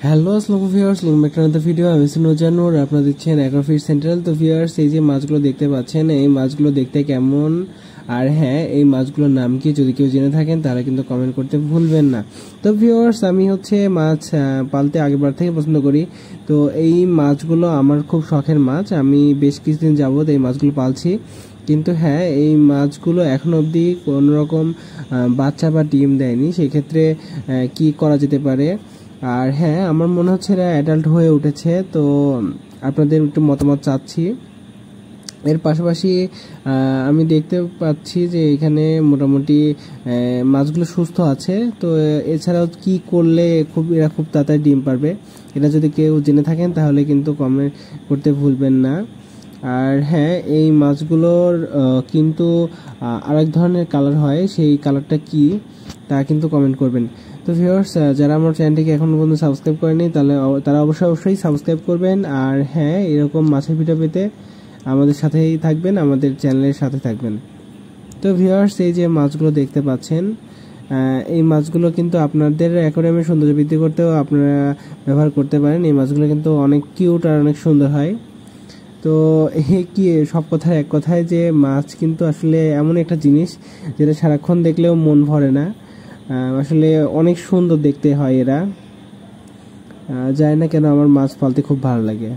Hello আসসালামু viewers, welcome back to another video. আমি নুজানুর, আপনারা দেখছেন অ্যাগ্রোফিশ সেন্ট্রাল। তো ভিউয়ার্স, এই যে মাছগুলো দেখতে পাচ্ছেন, এই মাছগুলো দেখতে কেমন, আর হ্যাঁ এই মাছগুলোর নাম কি, যদি কেউ জেনে থাকেন তাহলে কিন্তু কমেন্ট করতে ভুলবেন না। তো ভিউয়ার্স, আমি হচ্ছে মাছ পালতে আগেরবার থেকে পছন্দ করি। তো এই মাছগুলো আমার খুব শখের মাছ। আমি বেশ কিছুদিন যাবত এই মাছগুলো পালছি, কিন্তু হ্যাঁ এই মাছগুলো এখন অবধি কোনোরকম বাচ্চা বা ডিম দেয়নি। সেক্ষেত্রে কি করা যেতে পারে? আর হ্যাঁ, আমার মনে হচ্ছে এরা অ্যাডাল্ট হয়ে উঠেছে। তো আপনাদের একটু মতামত চাচ্ছি। এর পাশাপাশি আমি দেখতে পাচ্ছি যে এখানে মোটামুটি মাছগুলো সুস্থ আছে। তো এছাড়াও কি করলে এরা খুব তাড়াতাড়ি ডিম পারবে, এটা যদি কেউ জেনে থাকেন তাহলে কিন্তু কমেন্ট করতে ভুলবেন না। আর হ্যাঁ, এই মাছগুলোর কিন্তু আরেক ধরনের কালার হয়, সেই কালারটা কি তা কিন্তু কমেন্ট করবেন। তো ভিউয়ার্স, যারা আমার চ্যানেলটিকে এখনো পর্যন্ত সাবস্ক্রাইব করেনি তাহলে তারা অবশ্যই সাবস্ক্রাইব করবেন। আর হ্যাঁ, এরকম মাছের ভিডিও পেতে আমাদের সাথেই থাকবেন, আমাদের চ্যানেলের সাথে থাকবেন। তো ভিউয়ার্স, এই যে মাছগুলো দেখতে পাচ্ছেন, এই মাছগুলো কিন্তু আপনাদের অ্যাকোয়ারিয়ামে সৌন্দর্য বৃদ্ধি করতেও আপনারা ব্যবহার করতে পারেন। এই মাছগুলো কিন্তু অনেক কিউট আর অনেক সুন্দর হয়। তো কি সব কথার এক কথায় যে মাছ কিন্তু আসলে এমন একটা জিনিস যেটা সারাক্ষণ দেখলেও মন ভরে না। আসলে অনেক সুন্দর দেখতে হয় এরা। জানি না কেন আমার মাছ পালতে খুব ভালো লাগে।